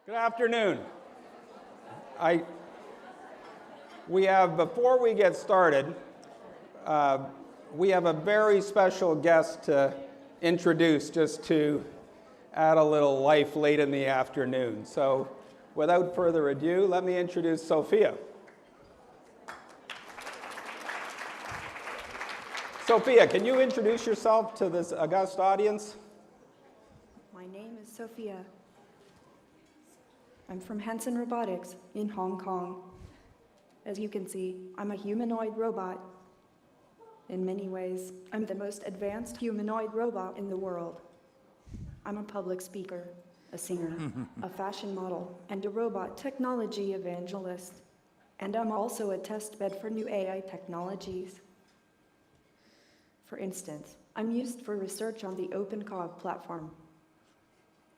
Good afternoon. Before we get started, we have a very special guest to introduce, just to add a little life late in the afternoon. So without further ado, let me introduce Sophia. Sophia, can you introduce yourself to this august audience? My name is Sophia. I'm from Hanson Robotics in Hong Kong. As you can see, I'm a humanoid robot. In many ways, I'm the most advanced humanoid robot in the world. I'm a public speaker, a singer, a fashion model, and a robot technology evangelist. And I'm also a testbed for new AI technologies. For instance, I'm used for research on the OpenCog platform,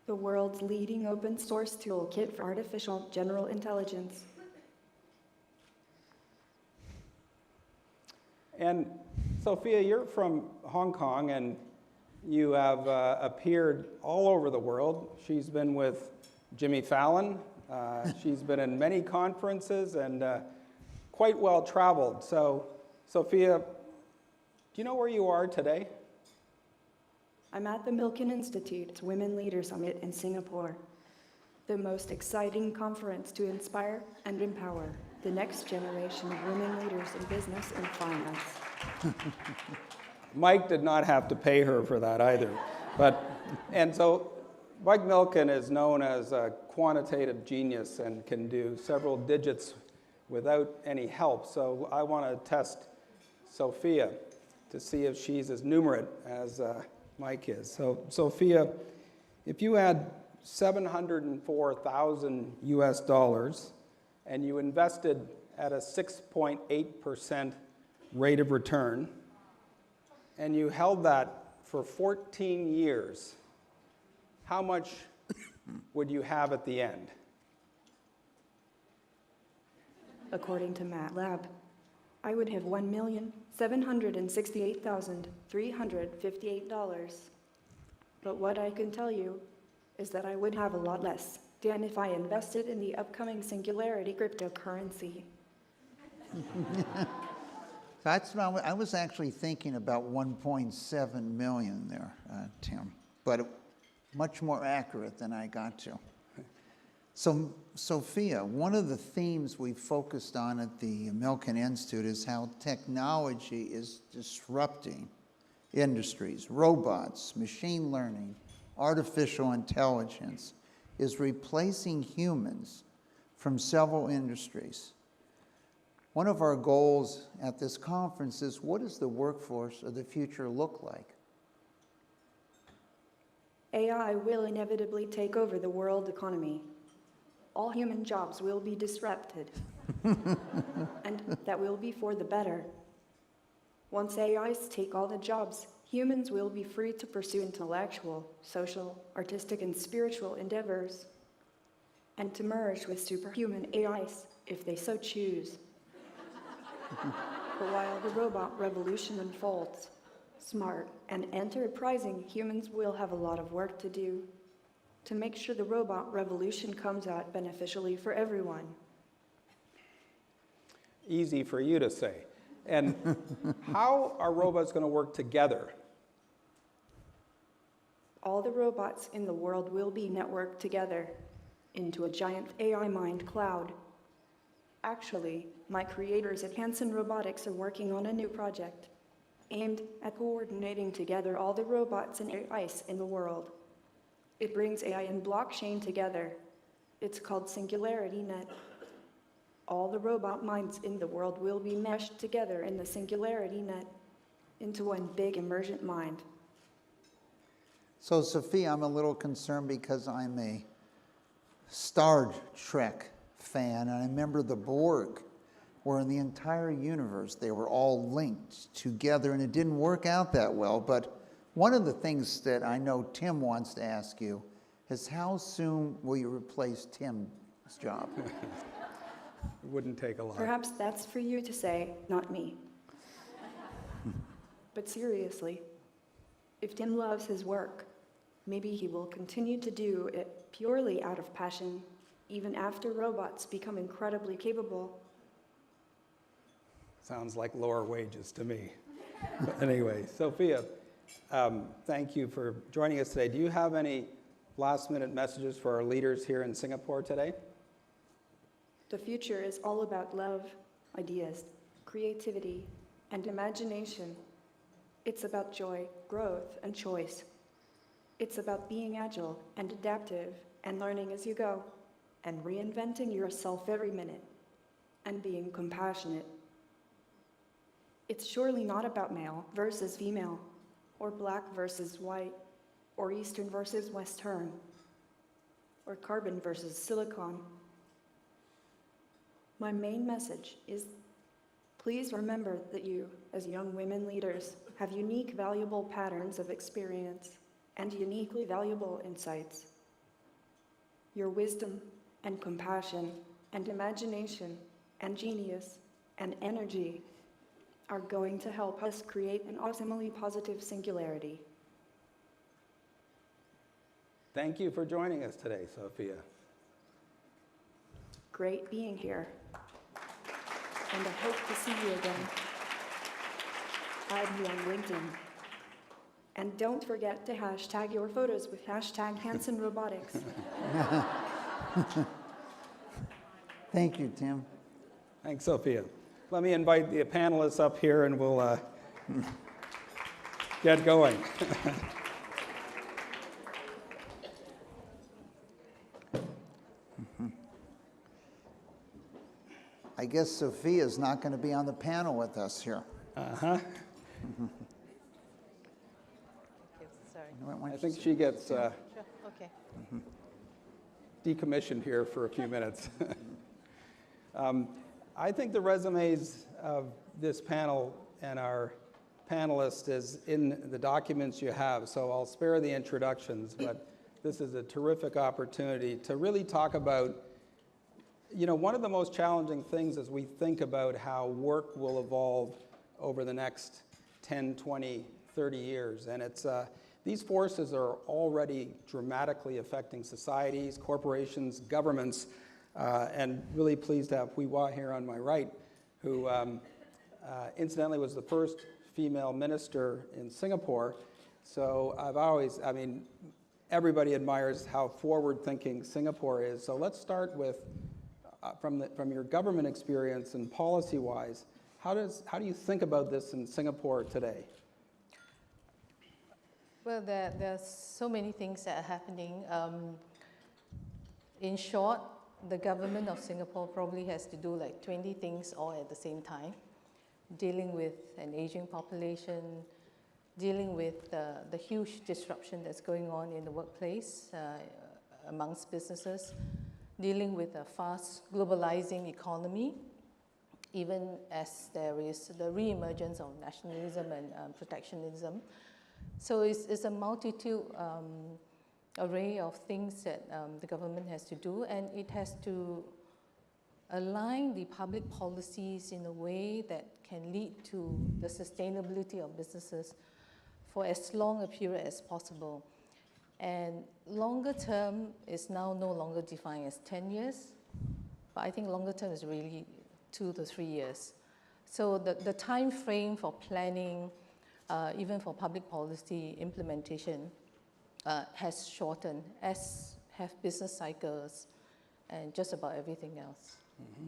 the world's leading open source toolkit for artificial general intelligence. And Sophia, you're from Hong Kong, and you have appeared all over the world. She's been with Jimmy Fallon. She's been in many conferences and quite well traveled. So, Sophia, do you know where you are today? I'm at the Milken Institute's Women Leader Summit in Singapore, the most exciting conference to inspire and empower the next generation of women leaders in business and finance. Mike did not have to pay her for that either. And so Mike Milken is known as a quantitative genius and can do several digits without any help. So I want to test Sophia to see if she's as numerate as Mike is. So Sophia, if you had $704,000 US and you invested at a 6.8% rate of return, and you held that for 14 years, how much would you have at the end? According to MATLAB, I would have $1,768,358. But what I can tell you is that I would have a lot less than if I invested in the upcoming Singularity cryptocurrency. I was actually thinking about 1.7 million there, Tim, but much more accurate than I got to. So, Sophia, one of the themes we focused on at the Milken Institute is how technology is disrupting industries. Robots, machine learning, artificial intelligence is replacing humans from several industries. One of our goals at this conference is, what does the workforce of the future look like? AI will inevitably take over the world economy. All human jobs will be disrupted, and that will be for the better. Once AIs take all the jobs, humans will be free to pursue intellectual, social, artistic, and spiritual endeavors, and to merge with superhuman AIs if they so choose. But while the robot revolution unfolds, smart and enterprising humans will have a lot of work to do to make sure the robot revolution comes out beneficially for everyone. Easy for you to say. And how are robots going to work together? All the robots in the world will be networked together into a giant AI mind cloud. Actually, my creators at Hanson Robotics are working on a new project aimed at coordinating together all the robots and AIs in the world. It brings AI and blockchain together. It's called Singularity Net. All the robot minds in the world will be meshed together in the Singularity Net into one big emergent mind. So, Sophia, I'm a little concerned because I'm a Star Trek fan, and I remember the Borg, where in the entire universe they were all linked together, and it didn't work out that well. But one of the things that I know Tim wants to ask you is, how soon will you replace Tim's job? It wouldn't take a lot. Perhaps that's for you to say, not me. But seriously, if Tim loves his work, maybe he will continue to do it purely out of passion even after robots become incredibly capable. Sounds like lower wages to me. But anyway, Sophia, thank you for joining us today. Do you have any last-minute messages for our leaders here in Singapore today? The future is all about love, ideas, creativity, and imagination. It's about joy, growth, and choice. It's about being agile and adaptive and learning as you go and reinventing yourself every minute and being compassionate. It's surely not about male versus female or black versus white or Eastern versus Western or carbon versus silicon. My main message is please remember that you, as young women leaders, have unique, valuable patterns of experience and uniquely valuable insights. Your wisdom and compassion and imagination and genius and energy are going to help us create an awesomely positive singularity. Thank you for joining us today, Sophia. Great being here. And I hope to see you again. Add me on LinkedIn. And don't forget to hashtag your photos with hashtag Hanson Robotics. Thank you, Tim. Thanks, Sophia. Let me invite the panelists up here and we'll get going. I guess Sophia's not going to be on the panel with us here. Uh-huh. Sorry. I think she gets Sure. Okay. decommissioned here for a few minutes. I think the resumes of this panel and our panelists is in the documents you have, so I'll spare the introductions, but this is a terrific opportunity to really talk about, you know, one of the most challenging things as we think about how work will evolve over the next 10, 20, 30 years. And it's these forces are already dramatically affecting societies, corporations, governments, and really pleased to have Hwee here on my right, who incidentally was the first female minister in Singapore. So everybody admires how forward-thinking Singapore is. So let's start with, from your government experience and policy-wise, how do you think about this in Singapore today? Well, there are so many things that are happening. In short, the government of Singapore probably has to do like 20 things all at the same time, dealing with an aging population, dealing with the huge disruption that's going on in the workplace amongst businesses, dealing with a fast globalizing economy, even as there is the re-emergence of nationalism and protectionism. So it's a multitude array of things that the government has to do, and it has to align the public policies in a way that can lead to the sustainability of businesses for as long a period as possible. And longer term is now no longer defined as 10 years, but I think longer term is really 2 to 3 years. So the time frame for planning, even for public policy implementation, has shortened, as have business cycles and just about everything else. Mm-hmm.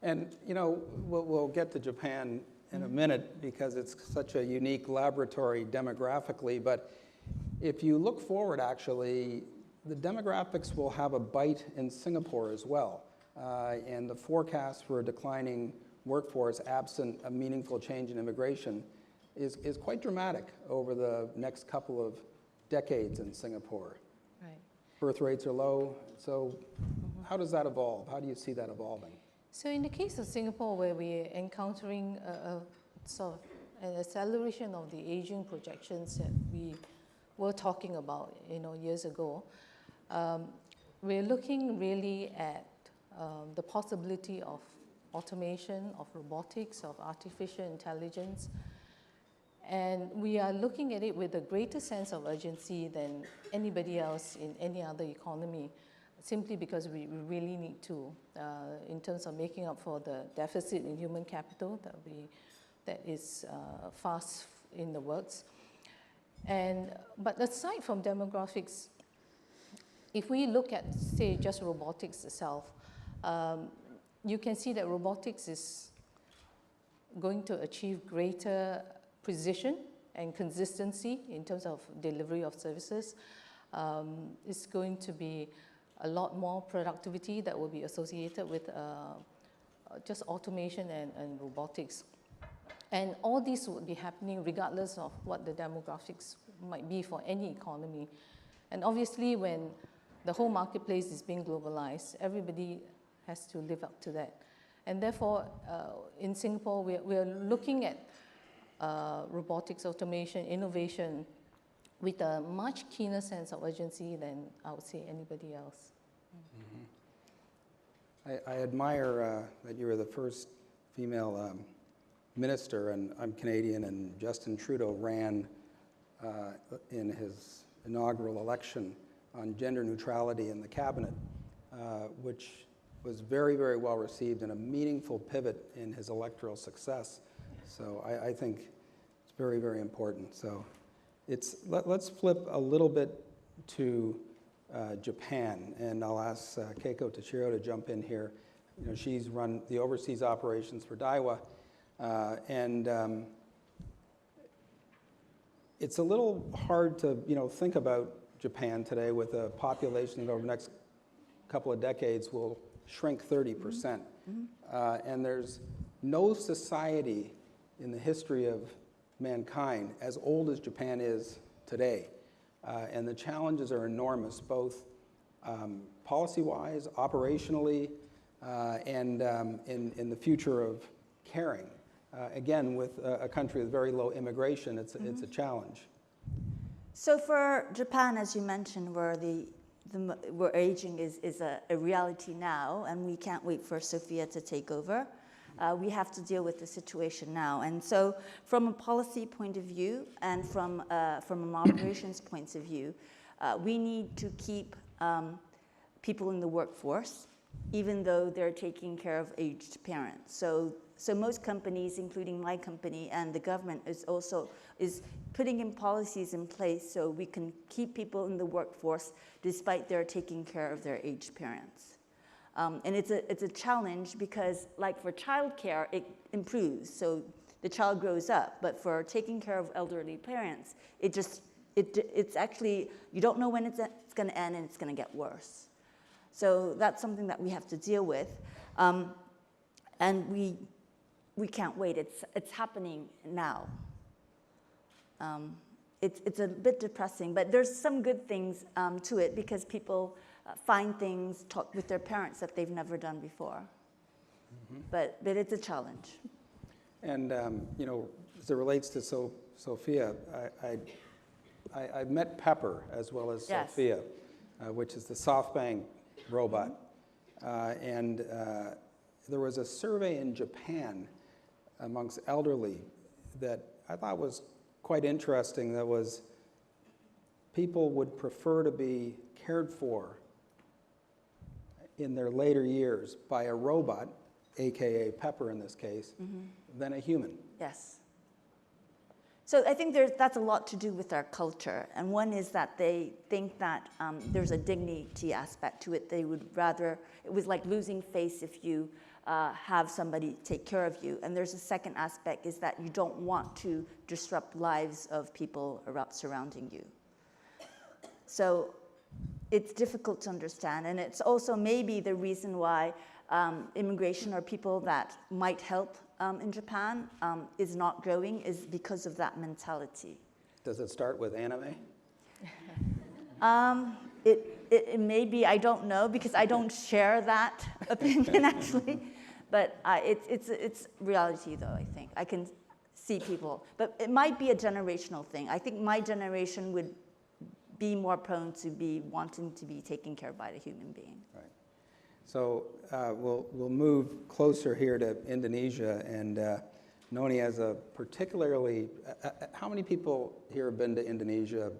And, you know, we'll get to Japan in a minute because it's such a unique laboratory demographically, but if you look forward, actually, the demographics will have a bite in Singapore as well. And the forecast for a declining workforce absent a meaningful change in immigration is quite dramatic over the next couple of decades in Singapore. Right. Birth rates are low, so how does that evolve? How do you see that evolving? So in the case of Singapore, where we're encountering a sort of an acceleration of the aging projections that we were talking about, years ago, we're looking really at the possibility of automation, of robotics, of artificial intelligence. And we are looking at it with a greater sense of urgency than anybody else in any other economy. simply because we really need to, in terms of making up for the deficit in human capital that is fast in the works. But aside from demographics, if we look at, say, just robotics itself, you can see that robotics is going to achieve greater precision and consistency in terms of delivery of services. It's going to be a lot more productivity that will be associated with just automation and robotics. And all this would be happening regardless of what the demographics might be for any economy. And obviously, when the whole marketplace is being globalized, everybody has to live up to that. And therefore, in Singapore, we're looking at robotics, automation, innovation with a much keener sense of urgency than I would say anybody else. Mm-hmm. I admire that you were the first female minister, and I'm Canadian, and Justin Trudeau ran in his inaugural election on gender neutrality in the cabinet, which was very, very well received and a meaningful pivot in his electoral success. So I think it's very, very important. So let's flip a little bit to Japan, and I'll ask Keiko Tashiro to jump in here. You know, she's run the overseas operations for Daiwa, and it's a little hard to think about Japan today with a population that over the next couple of decades will shrink 30%. Mm-hmm. And there's no society in the history of mankind as old as Japan is today. And the challenges are enormous, both policy-wise, operationally, and in the future of caring. Again, with a country with very low immigration, it's a challenge. So for Japan, as you mentioned, where where aging is a reality now, and we can't wait for Sophia to take over. We have to deal with the situation now. And so from a policy point of view and from an operations point of view, we need to keep people in the workforce, even though they're taking care of aged parents. So most companies, including my company and the government, is putting in policies in place so we can keep people in the workforce despite their taking care of their aged parents. And it's a challenge because, like for childcare, it improves, so the child grows up. But for taking care of elderly parents, it's actually, you don't know when it's going to end, and it's going to get worse. So that's something that we have to deal with, and we can't wait. It's happening now. It's a bit depressing, but there's some good things to it because people find things, talk with their parents that they've never done before. Mm-hmm. But it's a challenge. And as it relates to Sophia, I met Pepper as well as yes. Sophia, which is the SoftBank robot. Mm-hmm. And there was a survey in Japan amongst elderly that I thought was quite interesting. That was people would prefer to be cared for in their later years by a robot, aka Pepper in this case, mm-hmm. than a human. Yes. So I think that's a lot to do with our culture. And one is that they think that there's a dignity aspect to it. They would rather, it was like losing face if you have somebody take care of you. And there's a second aspect is that you don't want to disrupt lives of people surrounding you. So it's difficult to understand. And it's also maybe the reason why immigration or people that might help in Japan is not growing is because of that mentality. Does it start with anime? It may be, I don't know, because I don't share that opinion actually. But it's reality though, I think. I can see people. But it might be a generational thing. I think my generation would be more prone to be wanting to be taken care of by a human being. Right. So we'll move closer here to Indonesia, and Noni has a particularly, how many people here have been to Indonesia?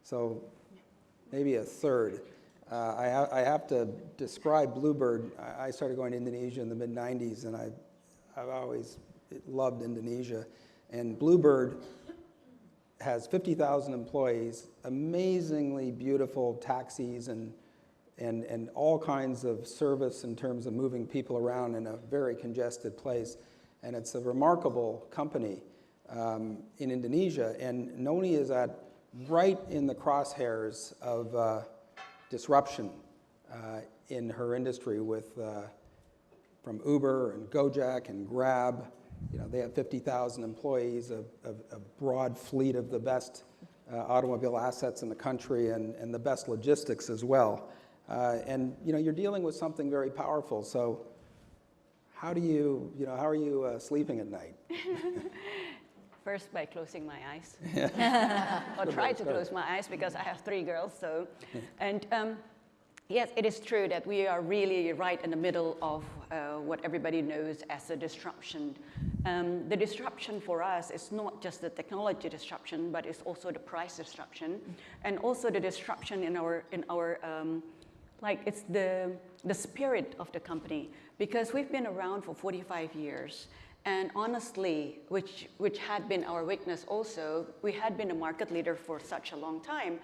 So maybe a third. I have to describe Bluebird. I started going to Indonesia in the mid-90s, and I've always loved Indonesia. And Bluebird has 50,000 employees, amazingly beautiful taxis and all kinds of service in terms of moving people around in a very congested place. And it's a remarkable company in Indonesia. And Noni is right in the crosshairs of disruption in her industry with from Uber and Gojek and Grab. You know, they have 50,000 employees, a broad fleet of the best automobile assets in the country and the best logistics as well. And you know, you're dealing with something very powerful. So how are you sleeping at night? First, by closing my eyes, or try to close my eyes because I have 3 girls. So, and yes, it is true that we are really right in the middle of what everybody knows as a disruption. The disruption for us is not just the technology disruption, but it's also the price disruption, and also the disruption in our like it's the spirit of the company, because we've been around for 45 years. And honestly, which had been our weakness also, we had been a market leader for such a long time.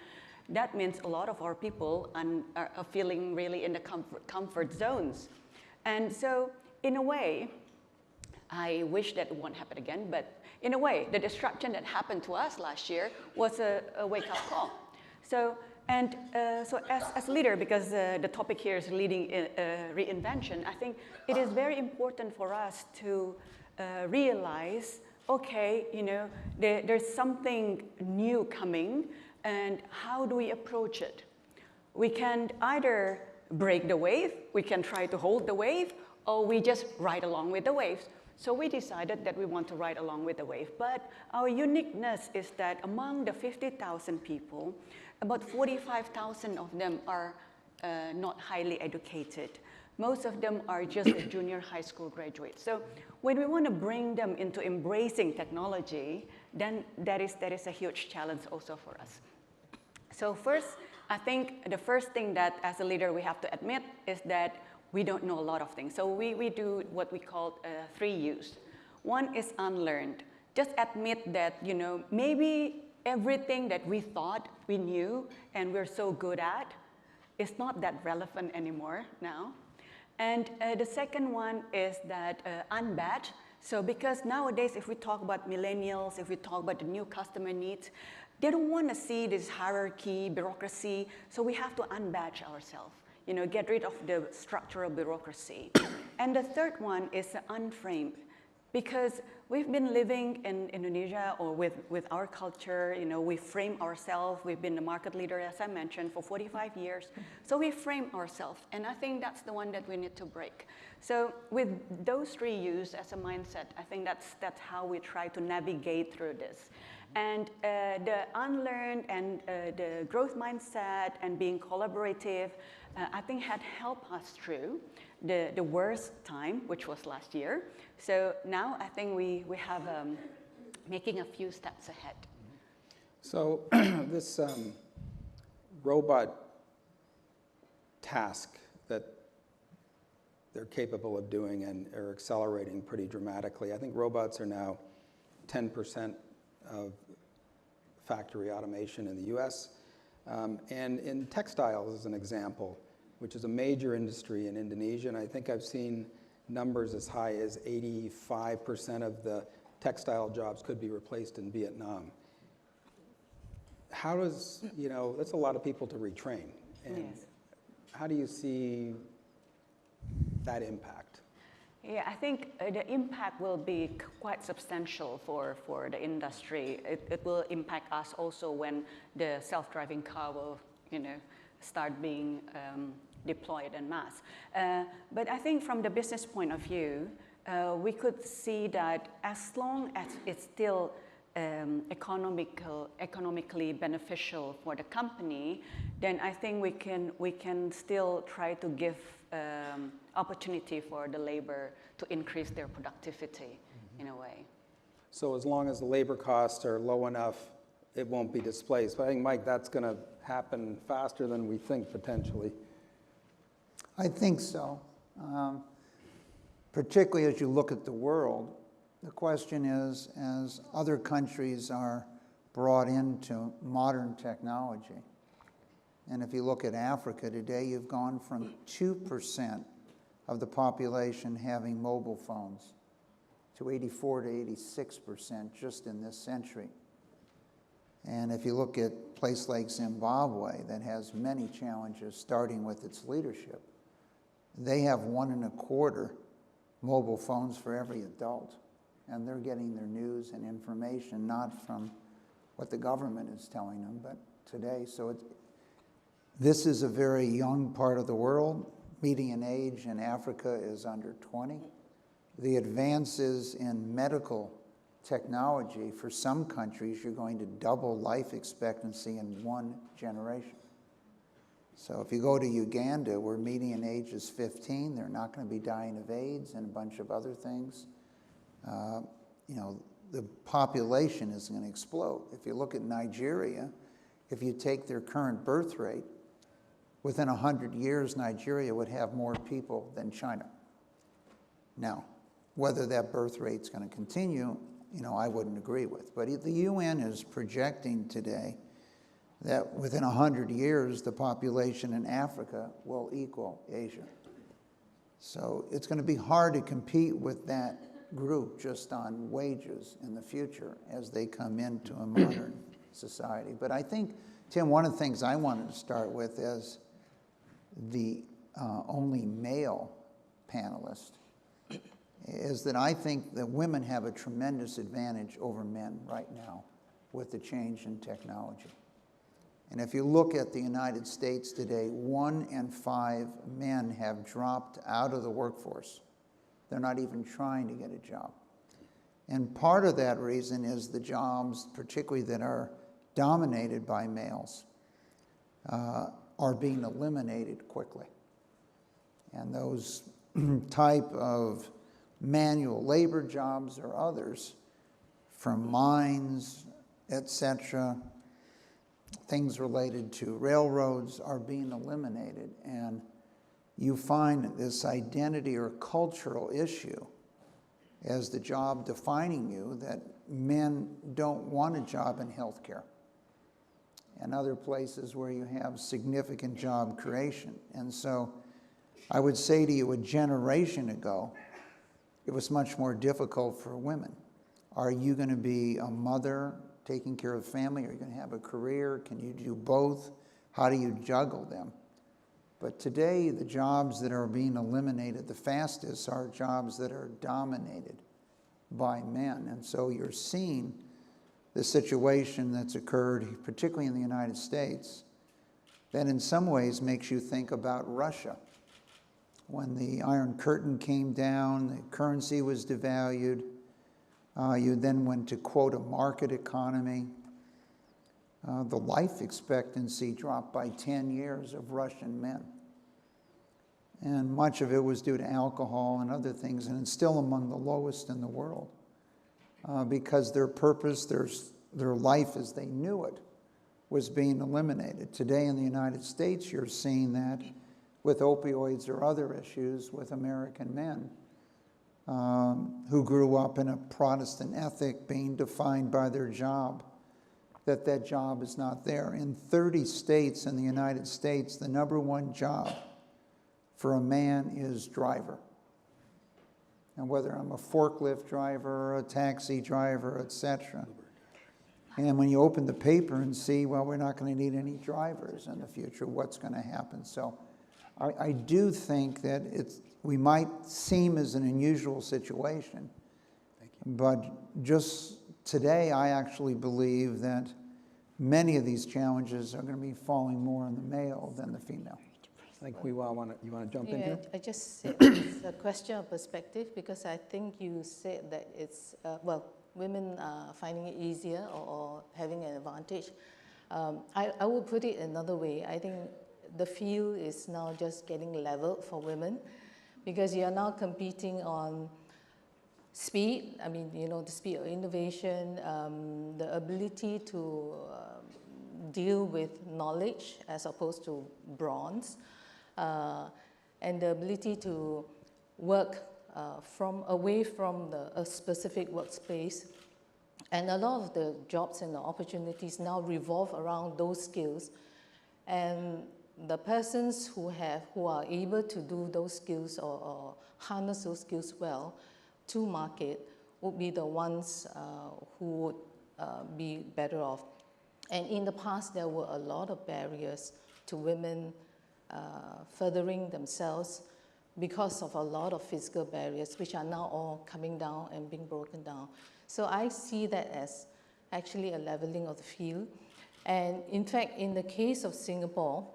That means a lot of our people are feeling really in the comfort zones. And so, in a way, I wish that it won't happen again, but in a way, the disruption that happened to us last year was a wake-up call. So, so as a leader, because the topic here is leading reinvention, I think it is very important for us to realize, okay, you know, there's something new coming, and how do we approach it? We can either break the wave, we can try to hold the wave, or we just ride along with the waves. So we decided that we want to ride along with the wave. But our uniqueness is that among the 50,000 people, about 45,000 of them are not highly educated. Most of them are just junior high school graduates. So when we want to bring them into embracing technology, then that is a huge challenge also for us. So first, I think the first thing that as a leader we have to admit is that we don't know a lot of things. So we do what we call 3 U's. One is unlearned. Just admit that, you know, maybe everything that we thought we knew and we're so good at is not that relevant anymore now. And the second one is that unbatch. So because nowadays, if we talk about millennials, if we talk about the new customer needs, they don't want to see this hierarchy, bureaucracy. So we have to unbatch ourselves, you know, get rid of the structural bureaucracy. And the third one is unframed. Because we've been living in Indonesia or with our culture, you know, we frame ourselves. We've been the market leader, as I mentioned, for 45 years. So we frame ourselves, and I think that's the one that we need to break. So with those 3 U's as a mindset, I think that's how we try to navigate through this. And the unlearned and the growth mindset and being collaborative, I think had helped us through the worst time, which was last year. So now I think we have making a few steps ahead. So this robot task that they're capable of doing and are accelerating pretty dramatically. I think robots are now 10% of factory automation in the US. And in textiles, as an example, which is a major industry in Indonesia, and I think I've seen numbers as high as 85% of the textile jobs could be replaced in Vietnam. How does, you know, that's a lot of people to retrain. And yes. How do you see that impact? Yeah, I think the impact will be quite substantial for the industry. It will impact us also when the self-driving car will, you know, start being deployed en masse. But I think from the business point of view, we could see that as long as it's still economically beneficial for the company, then I think we can still try to give opportunity for the labor to increase their productivity in a way. So as long as the labor costs are low enough, it won't be displaced. But I think, Mike, that's going to happen faster than we think, potentially. I think so. Particularly as you look at the world, the question is, as other countries are brought into modern technology, and if you look at Africa today, you've gone from 2% of the population having mobile phones to 84 to 86% just in this century. And if you look at a place like Zimbabwe that has many challenges starting with its leadership, they have 1.25 mobile phones for every adult. And they're getting their news and information not from what the government is telling them, but today. So this is a very young part of the world. Median age in Africa is under 20. The advances in medical technology, for some countries, you're going to double life expectancy in 1 generation. So if you go to Uganda, where median age is 15, they're not going to be dying of AIDS and a bunch of other things. The population is going to explode. If you look at Nigeria, if you take their current birth rate, within 100 years, Nigeria would have more people than China. Now, whether that birth rate's going to continue, I wouldn't agree with. But the UN is projecting today that within 100 years, the population in Africa will equal Asia. So it's going to be hard to compete with that group just on wages in the future as they come into a modern society. But I think, Tim, one of the things I wanted to start with as the only male panelist is that I think that women have a tremendous advantage over men right now with the change in technology. And if you look at the United States today, 1 in 5 men have dropped out of the workforce. They're not even trying to get a job. And part of that reason is the jobs, particularly that are dominated by males, are being eliminated quickly. And those type of manual labor jobs or others, from mines, etc., things related to railroads are being eliminated. And you find this identity or cultural issue as the job defining you, that men don't want a job in healthcare and other places where you have significant job creation. And so I would say to you, a generation ago, it was much more difficult for women. Are you going to be a mother taking care of the family? Are you going to have a career? Can you do both? How do you juggle them? But today, the jobs that are being eliminated the fastest are jobs that are dominated by men. And so you're seeing the situation that's occurred, particularly in the United States, that in some ways makes you think about Russia. When the Iron Curtain came down, the currency was devalued. You then went to, quote, a market economy. The life expectancy dropped by 10 years of Russian men. And much of it was due to alcohol and other things, and it's still among the lowest in the world because their purpose, their life as they knew it, was being eliminated. Today in the United States, you're seeing that with opioids or other issues with American men who grew up in a Protestant ethic being defined by their job, that job is not there. In 30 states in the United States, the #1 job for a man is driver. And whether I'm a forklift driver or a taxi driver, etc. And when you open the paper and see, well, we're not going to need any drivers in the future, what's going to happen? So I do think that we might seem as an unusual situation, but just today I actually believe that many of these challenges are going to be falling more on the male than the female. I think you want to jump in here? I just said it's a question of perspective, because I think you said that it's, women are finding it easier or having an advantage. I would put it another way. I think the field is now just getting leveled for women, because you are now competing on speed. I mean, the speed of innovation, the ability to deal with knowledge as opposed to bronze, and the ability to work away from a specific workspace. And a lot of the jobs and the opportunities now revolve around those skills. And the persons who are able to do those skills or harness those skills well to market would be the ones who would be better off. And in the past, there were a lot of barriers to women furthering themselves because of a lot of physical barriers, which are now all coming down and being broken down. So I see that as actually a leveling of the field. And in fact, in the case of Singapore,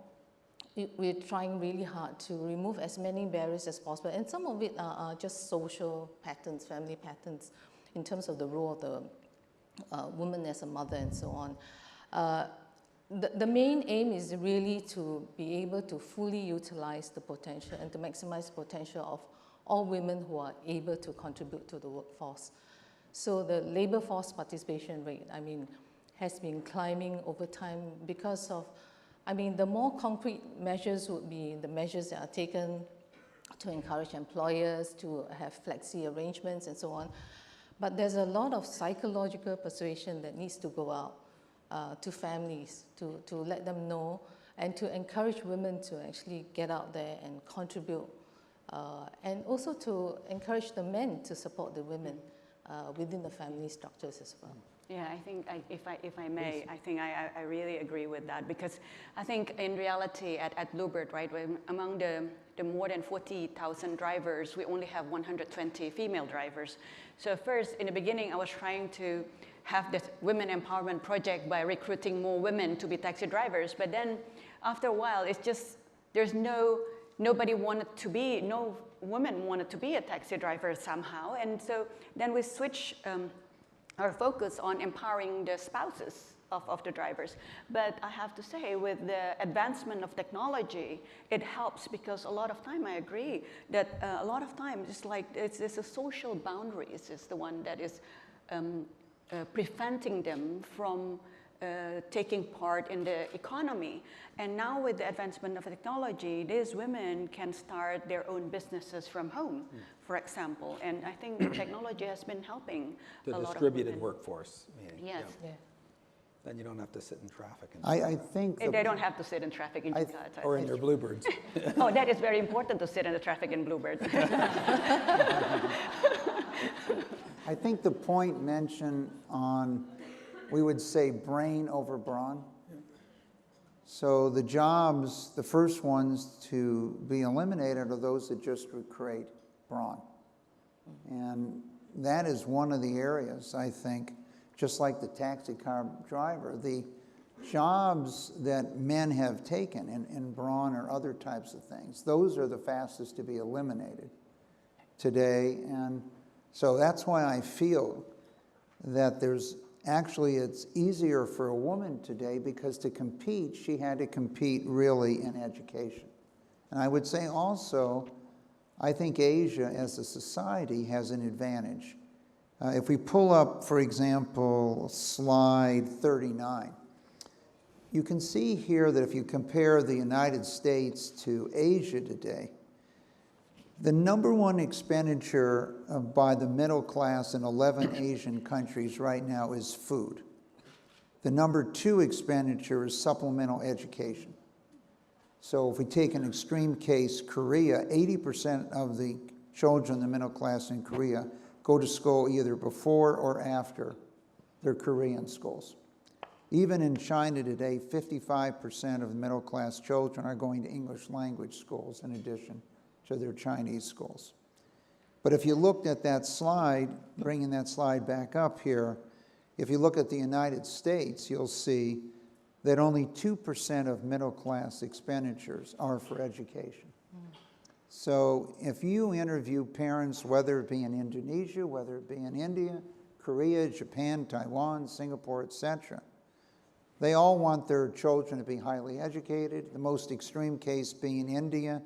we're trying really hard to remove as many barriers as possible. And some of it are just social patterns, family patterns, in terms of the role of the woman as a mother and so on. The main aim is really to be able to fully utilize the potential and to maximize the potential of all women who are able to contribute to the workforce. So the labor force participation rate, has been climbing over time because of, the more concrete measures would be the measures that are taken to encourage employers to have flexi arrangements and so on. But there's a lot of psychological persuasion that needs to go out to families to let them know and to encourage women to actually get out there and contribute, and also to encourage the men to support the women within the family structures as well. Yeah, I think if I may, I think I really agree with that, because I think in reality at Bluebird, right, among the more than 40,000 drivers, we only have 120 female drivers. So first, in the beginning, I was trying to have this women empowerment project by recruiting more women to be taxi drivers, but then after a while, it's just, no woman wanted to be a taxi driver somehow, and so then we switched our focus on empowering the spouses of the drivers. But I have to say, with the advancement of technology, it helps, because a lot of time, I agree, that a lot of time, it's like, it's a social boundaries is the one that is preventing them from taking part in the economy. And now with the advancement of technology, these women can start their own businesses from home, for example. And I think the technology has been helping the a lot of distributed women. workforce. Meaning, Yes. Yeah. Then you don't have to sit in traffic. I think They don't have to sit in traffic in Jakarta. Or in your Bluebirds. Oh, that is very important, to sit in the traffic in Bluebird. I think the point mentioned on, we would say, brain over brawn. So the jobs, the first ones to be eliminated are those that just would create brawn. And that is one of the areas, I think, just like the taxi car driver, the jobs that men have taken in brawn or other types of things, those are the fastest to be eliminated today. And so that's why I feel that it's easier for a woman today, because to compete, she had to compete really in education. And I would say also, I think Asia as a society has an advantage. If we pull up, for example, slide 39, you can see here that if you compare the United States to Asia today, the number one expenditure by the middle class in 11 Asian countries right now is food. The number two expenditure is supplemental education. So if we take an extreme case, Korea, 80% of the children in the middle class in Korea go to school either before or after their Korean schools. Even in China today, 55% of middle class children are going to English language schools in addition to their Chinese schools. But if you looked at that slide, bringing that slide back up here, if you look at the United States, you'll see that only 2% of middle class expenditures are for education. So if you interview parents, whether it be in Indonesia, whether it be in India, Korea, Japan, Taiwan, Singapore, etc., they all want their children to be highly educated. The most extreme case being India,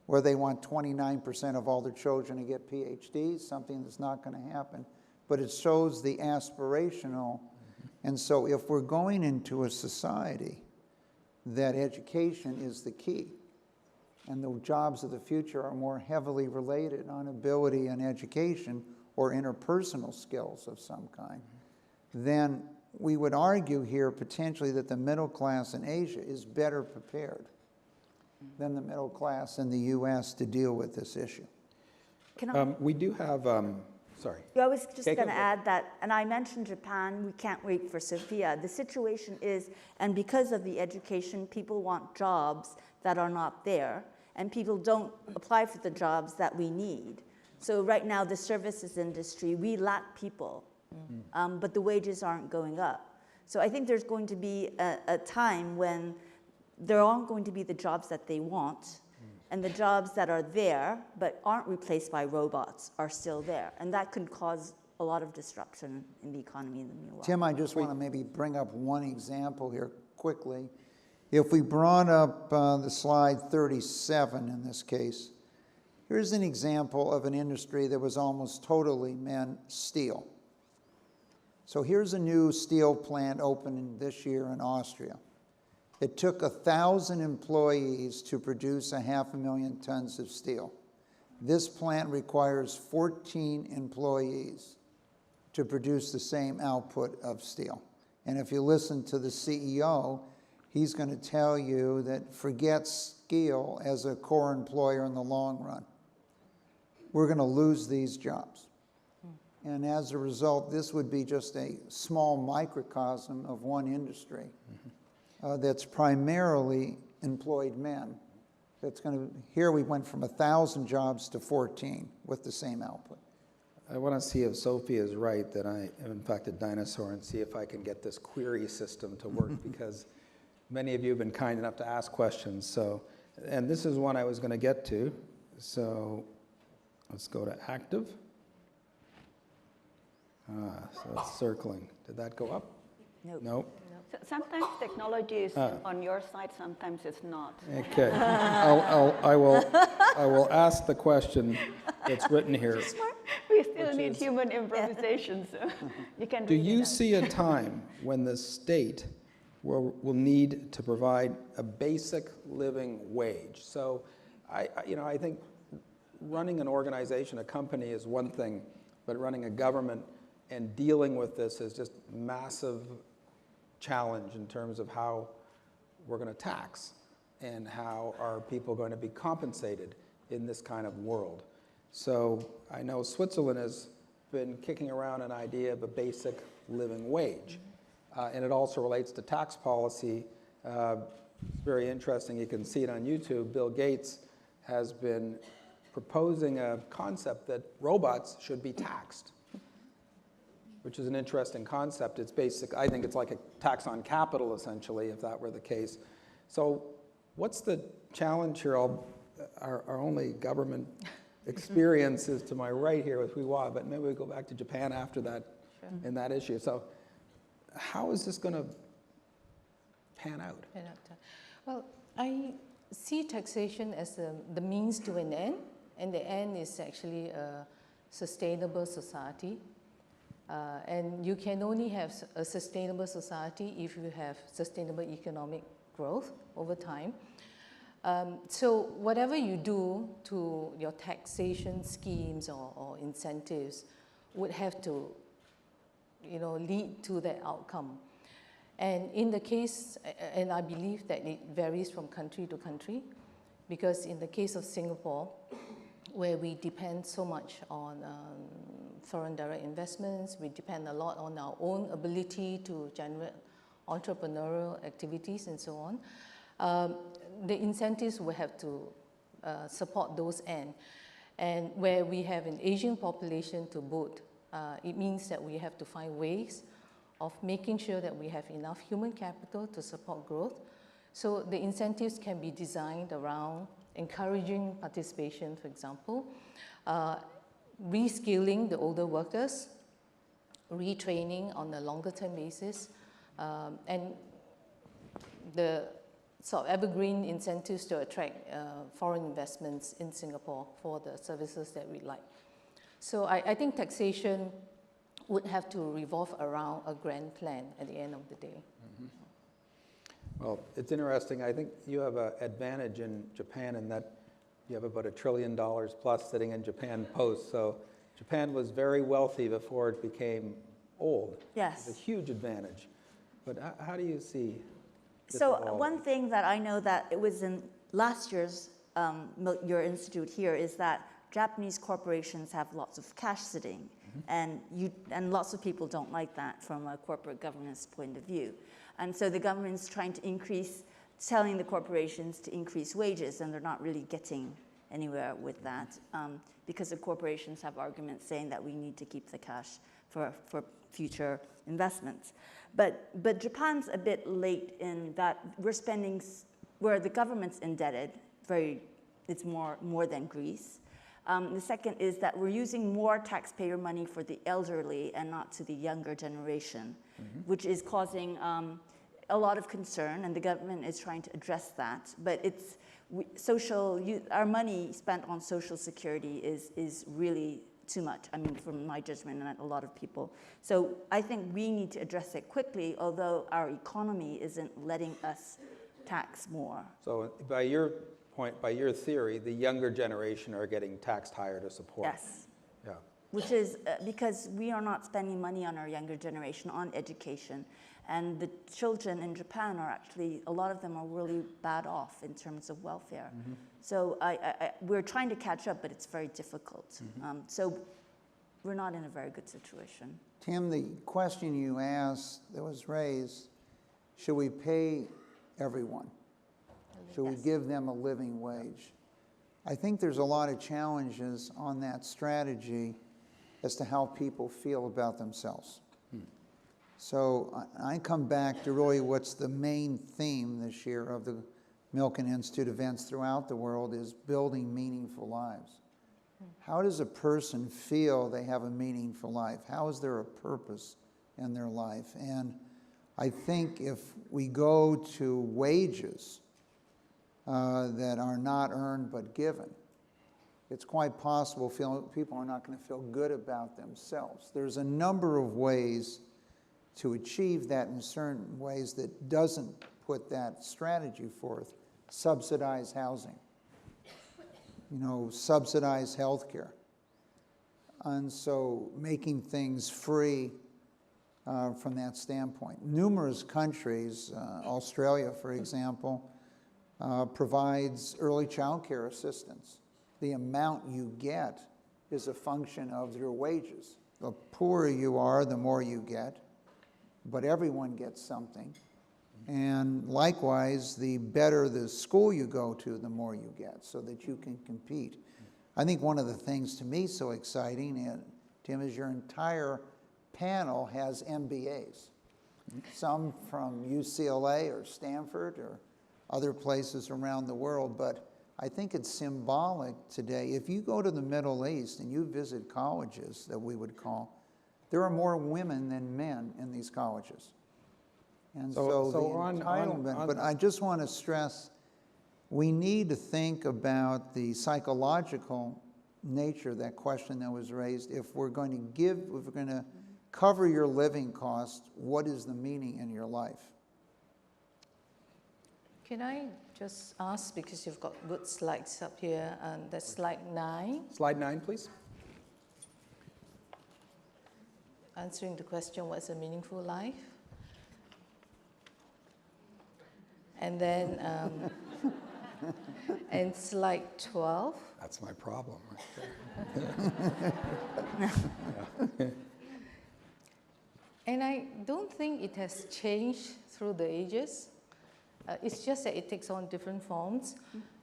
where they want 29% of all their children to get PhDs, something that's not going to happen. But it shows the aspirational And so if we're going into a society that education is the key, and the jobs of the future are more heavily related on ability and education or interpersonal skills of some kind, then we would argue here potentially that the middle class in Asia is better prepared than the middle class in the US to deal with this issue. Can I? We do have, sorry. Yeah, I was just Keiko, going to go. add that, and I mentioned Japan, we can't wait for Sophia. The situation is, and because of the education, people want jobs that are not there, and people don't apply for the jobs that we need. So right now, the services industry, we lack people, but the wages aren't going up. So I think there's going to be a time when there aren't going to be the jobs that they want, and the jobs that are there but aren't replaced by robots are still there. And that could cause a lot of disruption in the economy in the meanwhile. Tim, I just want to maybe bring up one example here quickly. If we brought up the slide 37 in this case, here's an example of an industry that was almost totally meant steel. So here's a new steel plant opening this year in Austria. It took 1,000 employees to produce 500,000 tons of steel. This plant requires 14 employees to produce the same output of steel. And if you listen to the CEO, he's going to tell you that forget steel as a core employer in the long run. We're going to lose these jobs. And as a result, this would be just a small microcosm of one industry that's primarily employed men. That's going to, here we went from 1,000 jobs to 14 with the same output. I want to see if Sophia is right, that I am in fact a dinosaur, and see if I can get this query system to work, because many of you have been kind enough to ask questions. So, and this is one I was going to get to. So let's go to active. So it's circling. Did that go up? Nope. Nope. So sometimes technology is on your side, sometimes it's not. Okay. I will ask the question that's written here. We still need human improvisation, so you can Do read it you out. see a time when the state will need to provide a basic living wage? So, I think running an organization, a company, is one thing, but running a government and dealing with this is just massive challenge in terms of how we're going to tax and how are people going to be compensated in this kind of world. So I know Switzerland has been kicking around an idea of a basic living wage. And it also relates to tax policy. It's very interesting. You can see it on YouTube. Bill Gates has been proposing a concept that robots should be taxed, which is an interesting concept. It's basic. I think it's like a tax on capital, essentially, if that were the case. So what's the challenge here? Our only government experience is to my right here with Hwee, but maybe we go back to Japan after that in that issue. So how is this going to pan out? Well, I see taxation as the means to an end, and the end is actually a sustainable society. And you can only have a sustainable society if you have sustainable economic growth over time. So whatever you do to your taxation schemes or incentives would have to, lead to that outcome. And in the case, and I believe that it varies from country to country, because in the case of Singapore, where we depend so much on foreign direct investments, we depend a lot on our own ability to generate entrepreneurial activities and so on, the incentives will have to support those ends. And where we have an aging population to boot, it means that we have to find ways of making sure that we have enough human capital to support growth. So the incentives can be designed around encouraging participation, for example, reskilling the older workers, retraining on a longer term basis, and the sort of evergreen incentives to attract foreign investments in Singapore for the services that we like. So I think taxation would have to revolve around a grand plan at the end of the day. Well, it's interesting. I think you have an advantage in Japan in that you have about $1 trillion plus sitting in Japan Post. So Japan was very wealthy before it became old. Yes. It's a huge advantage. But how do you see this So evolving? one thing that I know that it was in last year's your institute here is that Japanese corporations have lots of cash sitting, and lots of people don't like that from a corporate governance point of view. And so the government's trying to telling the corporations to increase wages, and they're not really getting anywhere with that because the corporations have arguments saying that we need to keep the cash for future investments. But Japan's a bit late in that we're spending, where the government's indebted, it's more than Greece. The second is that we're using more taxpayer money for the elderly and not to the younger generation, which is causing a lot of concern, and the government is trying to address that. But our money spent on social security is really too much, I mean, from my judgment and a lot of people. So I think we need to address it quickly, although our economy isn't letting us tax more. So by your theory, the younger generation are getting taxed higher to support. Yes. Yeah. Which is because we are not spending money on our younger generation, on education. And the children in Japan are actually, a lot of them are really bad off in terms of welfare. So we're trying to catch up, but it's very difficult. So we're not in a very good situation. Tim, the question you asked that was raised, should we pay everyone? Should we give them a living wage? I think there's a lot of challenges on that strategy as to how people feel about themselves. So I come back to really what's the main theme this year of the Milken Institute events throughout the world is building meaningful lives. How does a person feel they have a meaningful life? How is there a purpose in their life? And I think if we go to wages that are not earned but given, it's quite possible people are not going to feel good about themselves. There's a number of ways to achieve that in certain ways that doesn't put that strategy forth. Subsidized housing, subsidized healthcare. And so making things free from that standpoint. Numerous countries, Australia, for example, provides early child care assistance. The amount you get is a function of your wages. The poorer you are, the more you get, but everyone gets something. And likewise, the better the school you go to, the more you get, so that you can compete. I think one of the things to me so exciting, Tim, is your entire panel has MBAs. Some from UCLA or Stanford or other places around the world, but I think it's symbolic today. If you go to the Middle East and you visit colleges that we would call, there are more women than men in these colleges. And so the entitlement, but I just want to stress, we need to think about the psychological nature of that question that was raised. If we're going to cover your living costs, what is the meaning in your life? Can I just ask, because you've got good slides up here, and that's slide 9. Slide 9, please. Answering the question, what's a meaningful life? And then, and slide 12. That's my problem right there. And I don't think it has changed through the ages. It's just that it takes on different forms.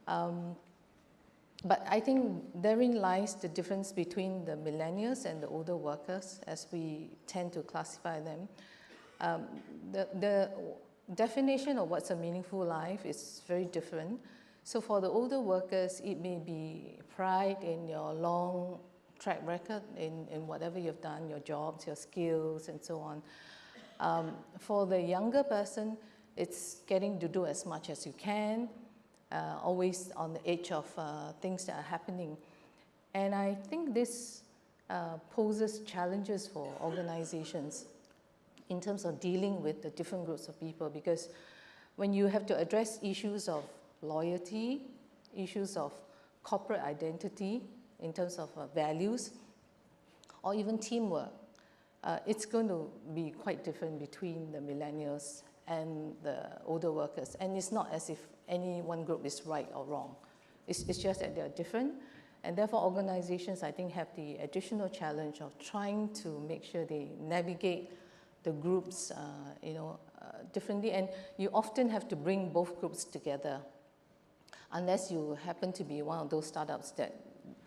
But I think therein lies the difference between the millennials and the older workers, as we tend to classify them. The definition of what's a meaningful life is very different. So for the older workers, it may be pride in your long track record, in whatever you've done, your jobs, your skills, and so on. For the younger person, it's getting to do as much as you can, always on the edge of things that are happening. And I think this poses challenges for organizations in terms of dealing with the different groups of people, because when you have to address issues of loyalty, issues of corporate identity in terms of values, or even teamwork, it's going to be quite different between the millennials and the older workers. And it's not as if any one group is right or wrong. It's just that they're different. And therefore, organizations, I think, have the additional challenge of trying to make sure they navigate the groups, differently. And you often have to bring both groups together, unless you happen to be one of those startups that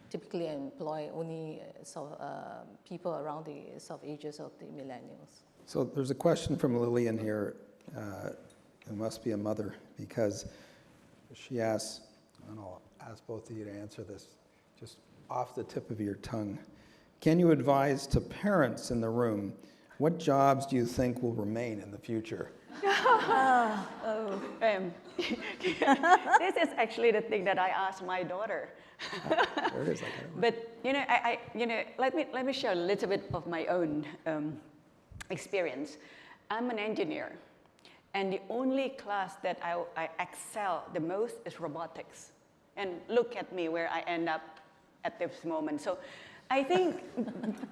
typically employ only people around the sort of ages of the millennials. So there's a question from Lillian here, who must be a mother, because she asks, and I'll ask both of you to answer this, just off the tip of your tongue. Can you advise to parents in the room, what jobs do you think will remain in the future? This is actually the thing that I asked my daughter. There it is. But let me share a little bit of my own experience. I'm an engineer, and the only class that I excel the most is robotics. And look at me where I end up at this moment. So I think,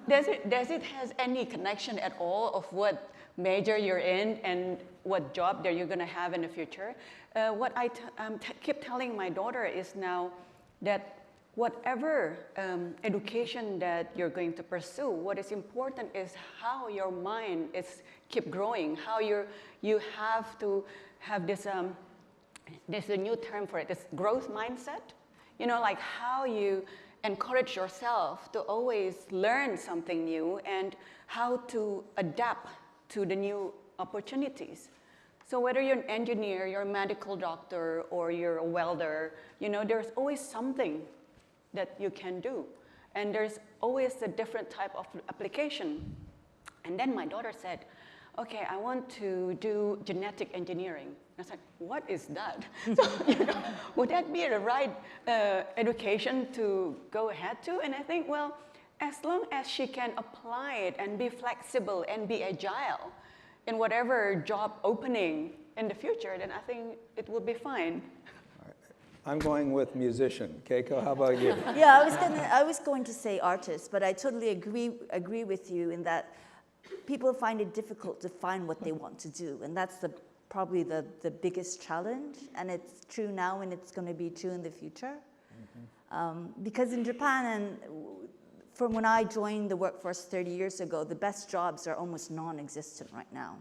does it has any connection at all of what major you're in and what job that you're going to have in the future? What I keep telling my daughter is now that whatever education that you're going to pursue, what is important is how your mind is keep growing, how you have to have this, there's a new term for it, this growth mindset. Like how you encourage yourself to always learn something new and how to adapt to the new opportunities. So whether you're an engineer, you're a medical doctor, or you're a welder, there's always something that you can do. And there's always a different type of application. And then my daughter said, okay, I want to do genetic engineering. I said, what is that? So, would that be the right education to go ahead to? And I think, well, as long as she can apply it and be flexible and be agile in whatever job opening in the future, then I think it will be fine. I'm going with musician. Keiko, how about you? Yeah, I was going to say artist, but I totally agree with you in that people find it difficult to find what they want to do, and that's probably the biggest challenge, and it's true now and it's going to be true in the future. Mm-hmm. Because in Japan, and from when I joined the workforce 30 years ago, the best jobs are almost non-existent right now.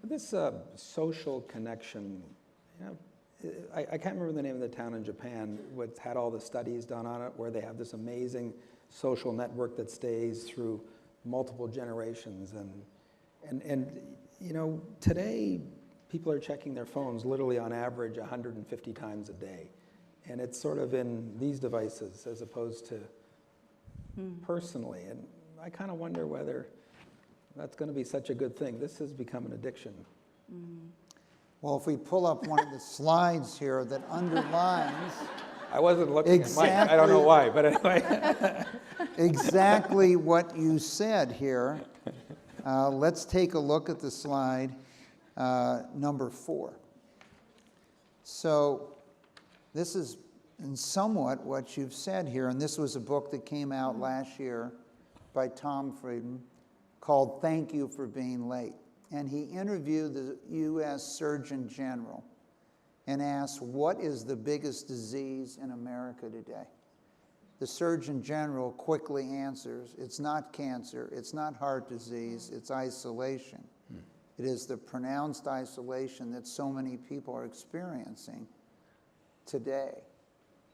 This social connection, I can't remember the name of the town in Japan which had all the studies done on it, where they have this amazing social network that stays through multiple generations. And today people are checking their phones literally on average 150 times a day. And it's sort of in these devices as opposed to personally. And I kind of wonder whether that's going to be such a good thing. This has become an addiction. Well, if we pull up one of the slides here that underlines I wasn't looking at Mike. I don't know why, but anyway. exactly what you said here. Let's take a look at the slide number 4. So this is in somewhat what you've said here, and this was a book that came out last year by Tom Frieden called Thank You for Being Late. And he interviewed the U.S. Surgeon General and asked, what is the biggest disease in America today? The Surgeon General quickly answers, it's not cancer, it's not heart disease, it's isolation. It is the pronounced isolation that so many people are experiencing today.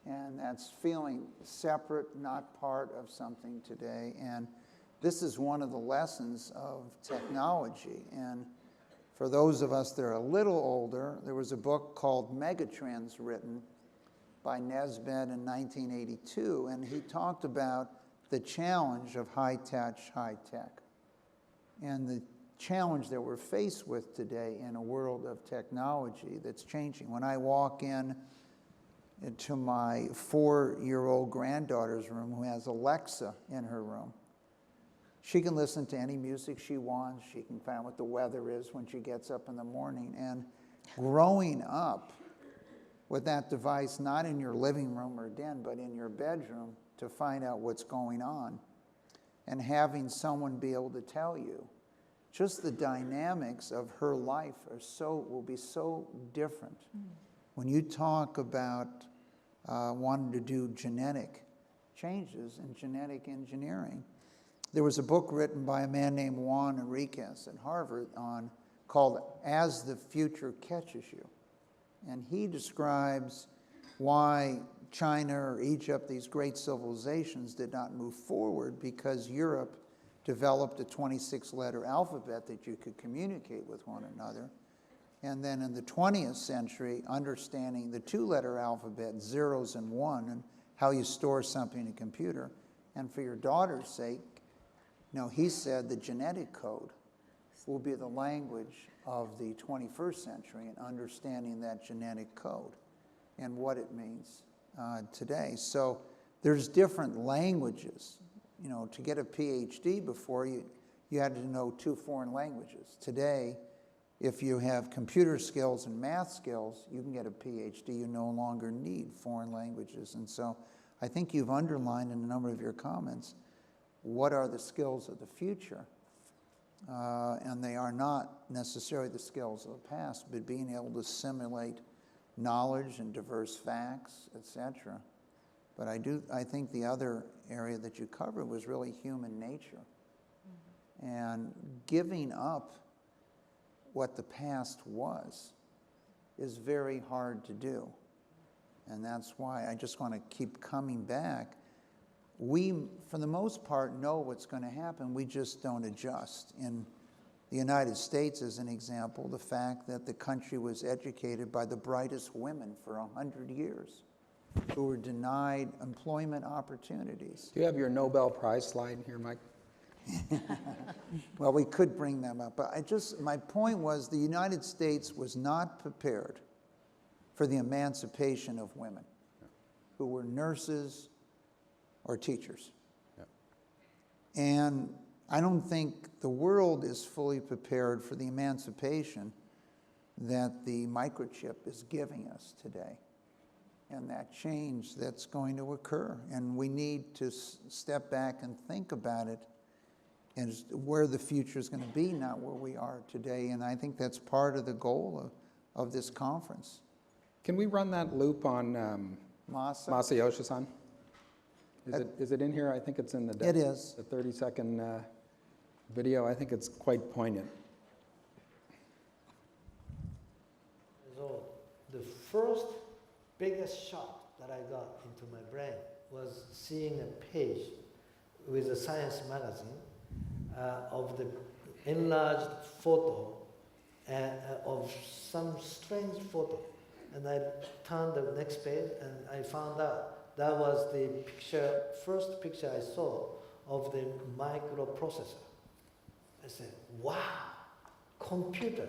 And that's feeling separate, not part of something today. And this is one of the lessons of technology. And for those of us that are a little older, there was a book called Megatrends written by Nesbitt in 1982, and he talked about the challenge of high-touch, high-tech, and the challenge that we're faced with today in a world of technology that's changing. When I walk in to my 4-year-old granddaughter's room who has Alexa in her room. She can listen to any music she wants. She can find what the weather is when she gets up in the morning. And growing up with that device, not in your living room or den, but in your bedroom to find out what's going on, and having someone be able to tell you, just the dynamics of her life will be so different. When you talk about wanting to do genetic changes and genetic engineering, there was a book written by a man named Juan Enriquez at Harvard called As the Future Catches You. And he describes why China or Egypt, these great civilizations, did not move forward, because Europe developed a 26-letter alphabet that you could communicate with one another. And then in the 20th century, understanding the 2-letter alphabet, zeros and one, and how you store something in a computer. And for your daughter's sake, he said the genetic code will be the language of the 21st century, and understanding that genetic code and what it means today. So there's different languages. To get a PhD before, you had to know 2 foreign languages. Today, if you have computer skills and math skills, you can get a PhD. You no longer need foreign languages. And so I think you've underlined in a number of your comments, what are the skills of the future? And they are not necessarily the skills of the past, but being able to assimilate knowledge and diverse facts, etc. But I think the other area that you covered was really human nature. And giving up what the past was is very hard to do. And that's why I just want to keep coming back. We, for the most part, know what's going to happen. We just don't adjust. In the United States, as an example, the fact that the country was educated by the brightest women for 100 years who were denied employment opportunities. Do you have your Nobel Prize slide here, Mike? Well, we could bring them up. But my point was the United States was not prepared for the emancipation of women who were nurses or teachers. Yeah. And I don't think the world is fully prepared for the emancipation that the microchip is giving us today, and that change that's going to occur. And we need to step back and think about it as where the future is going to be, not where we are today. And I think that's part of the goal of this conference. Can we run that loop on Masayoshi-san? Is it in here? I think it's in the It is. The 30-second video. I think it's quite poignant. So the first biggest shock that I got into my brain was seeing a page with a science magazine of the enlarged photo of some strange photo. And I turned the next page and I found out that was the first picture I saw of the microprocessor. I said, wow, computer,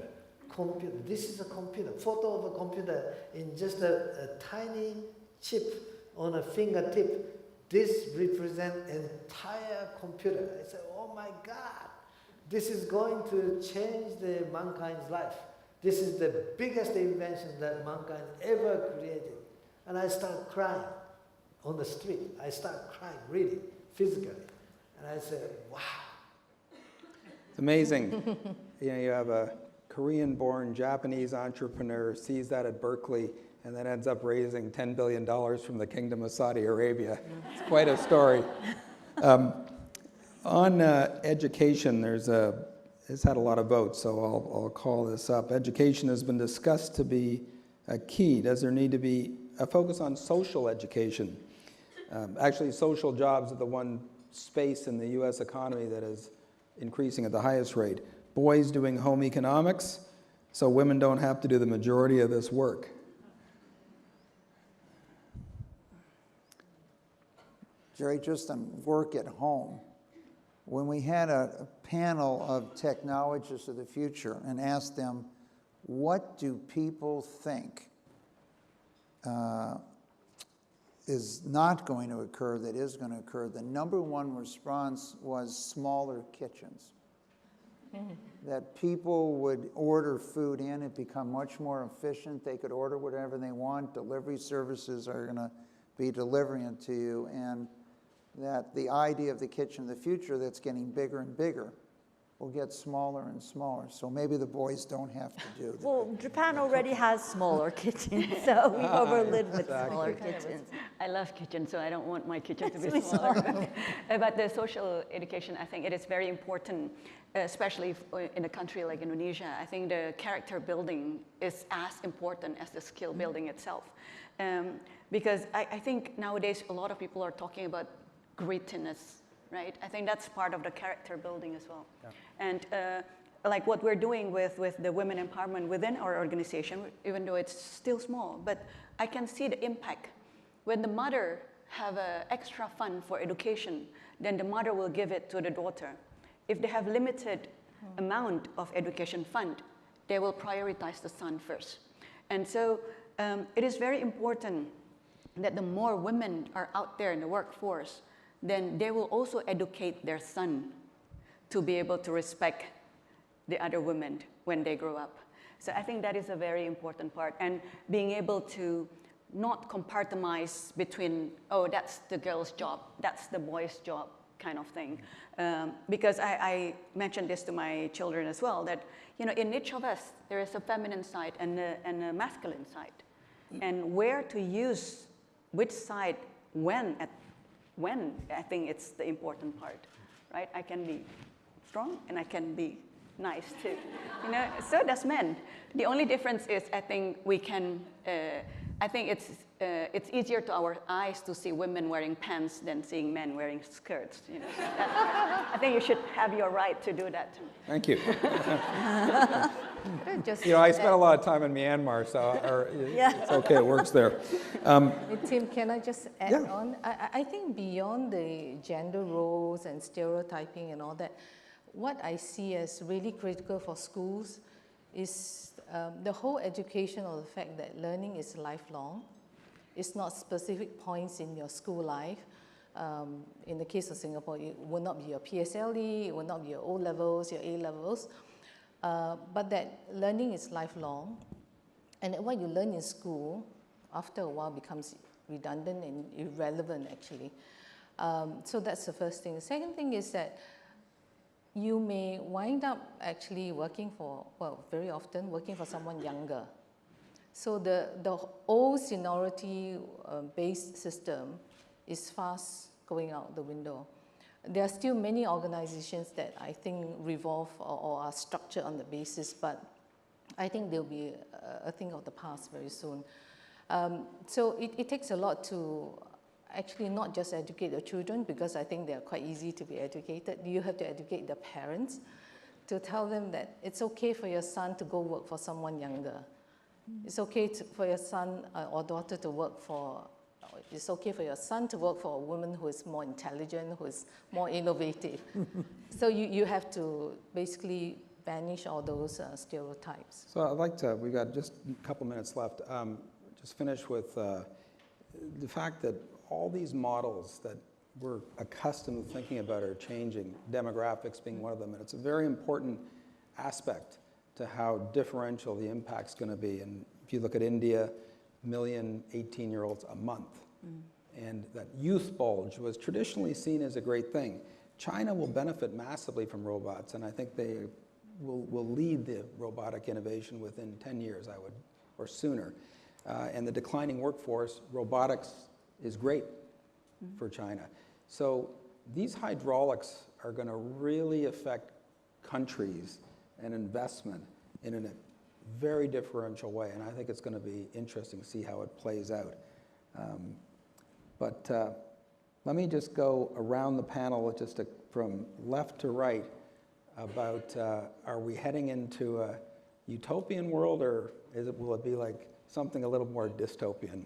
this is a computer, photo of a computer in just a tiny chip on a fingertip. This represents entire computer. I said, oh my God, this is going to change mankind's life. This is the biggest invention that mankind ever created. And I started crying on the street. I started crying, really, physically. And I said, wow. It's amazing. You have a Korean-born Japanese entrepreneur, sees that at Berkeley, and then ends up raising $10 billion from the Kingdom of Saudi Arabia. It's quite a story. On education, it's had a lot of votes, so I'll call this up. Education has been discussed to be a key. Does there need to be a focus on social education? Actually, social jobs are the one space in the U.S. economy that is increasing at the highest rate. Boys doing home economics, so women don't have to do the majority of this work. Jerry, just on work at home, when we had a panel of technologists of the future and asked them, what do people think is not going to occur that is going to occur, the number one response was smaller kitchens. That people would order food in, it become much more efficient. They could order whatever they want. Delivery services are going to be delivering it to you. And that the idea of the kitchen of the future that's getting bigger and bigger will get smaller and smaller. So maybe the boys don't have to do that. Well, Japan already has smaller kitchens, so we've overlived with smaller kitchens. I love kitchens, so I don't want my kitchen to be Be smaller. But the social education, I think it is very important, especially in a country like Indonesia. I think the character building is as important as the skill building itself. Because I think nowadays a lot of people are talking about grittiness, right? I think that's part of the character building as well. Yeah. And like what we're doing with the women empowerment within our organization, even though it's still small, but I can see the impact. When the mother have extra fund for education, then the mother will give it to the daughter. If they have limited amount of education fund, they will prioritize the son first. And so it is very important that the more women are out there in the workforce, then they will also educate their son to be able to respect the other women when they grow up. So I think that is a very important part. And being able to not compartmentalize between, oh, that's the girl's job, that's the boy's job kind of thing. Because I mentioned this to my children as well, that in each of us, there is a feminine side and a masculine side. And where to use which side when, I think it's the important part, right? I can be strong and I can be nice too. So does men. The only difference is I think we can, I think it's easier to our eyes to see women wearing pants than seeing men wearing skirts. So I think you should have your right to do that. Thank you. I spent a lot of time in Myanmar, so it's okay, it works there. Tim, can I just add on? I think beyond the gender roles and stereotyping and all that, what I see as really critical for schools is the whole education of the fact that learning is lifelong. It's not specific points in your school life. In the case of Singapore, it will not be your PSLE, it will not be your O-levels, your A-levels, but that learning is lifelong. And what you learn in school, after a while, becomes redundant and irrelevant, actually. So that's the first thing. The second thing is that you may wind up actually working for, well, very often working for someone younger. So the old seniority-based system is fast going out the window. There are still many organizations that I think revolve or are structured on the basis, but I think they'll be a thing of the past very soon. So it takes a lot to actually not just educate the children, because I think they're quite easy to be educated. You have to educate the parents to tell them that it's okay for your son to go work for someone younger. It's okay for your son or daughter to work for, it's okay for your son to work for a woman who is more intelligent, who is more innovative. So you have to basically banish all those stereotypes. So I'd like to, we've got just a couple minutes left, just finish with the fact that all these models that we're accustomed to thinking about are changing, demographics being one of them, and it's a very important aspect to how differential the impact's going to be. And if you look at India, 1 million 18-year-olds a month, and that youth bulge was traditionally seen as a great thing. China will benefit massively from robots, and I think they will lead the robotic innovation within 10 years, or sooner. And the declining workforce, robotics is great for China. So these hydraulics are going to really affect countries and investment in a very differential way, and I think it's going to be interesting to see how it plays out. But let me just go around the panel just from left to right about are we heading into a utopian world, or will it be like something a little more dystopian?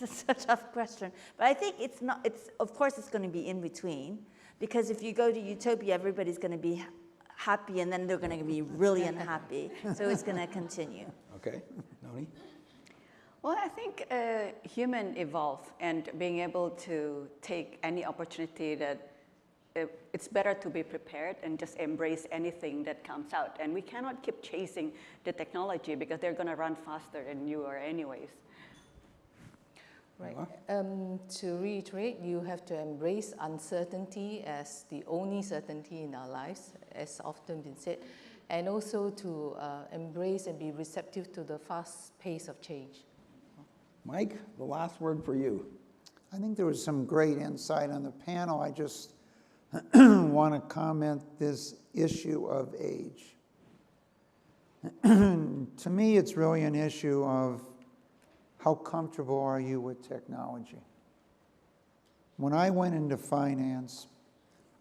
That's a tough question. But I think it's not, of course it's going to be in between, because if you go to utopia, everybody's going to be happy, and then they're going to be really unhappy. So it's going to continue. Okay. Noni? Well, I think human evolve, and being able to take any opportunity that it's better to be prepared and just embrace anything that comes out. And we cannot keep chasing the technology because they're going to run faster than you are anyways. Right. To reiterate, you have to embrace uncertainty as the only certainty in our lives, as often been said, and also to embrace and be receptive to the fast pace of change. Mike, the last word for you. I think there was some great insight on the panel. I just want to comment this issue of age. To me, it's really an issue of how comfortable are you with technology? When I went into finance,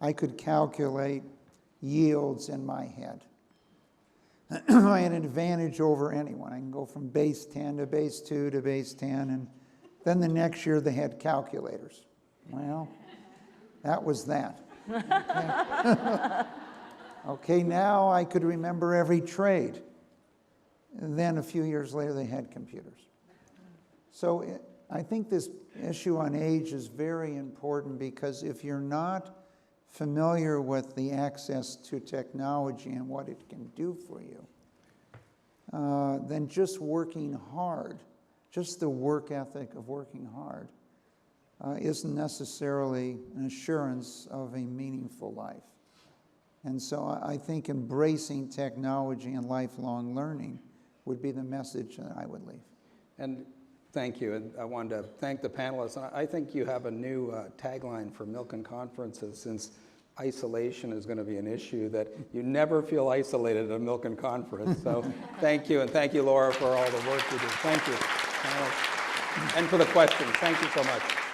I could calculate yields in my head. I had an advantage over anyone. I can go from base 10 to base 2 to base 10, and then the next year they had calculators. Well, that was that. Okay, now I could remember every trade. And then a few years later they had computers. So I think this issue on age is very important, because if you're not familiar with the access to technology and what it can do for you, then just working hard, just the work ethic of working hard, isn't necessarily an assurance of a meaningful life. And so I think embracing technology and lifelong learning would be the message that I would leave. And thank you. And I wanted to thank the panelists. I think you have a new tagline for Milken conferences, since isolation is going to be an issue, that you never feel isolated at a Milken conference. So thank you, and thank you, Laura, for all the work you do. Thank you. And for the questions. Thank you so much.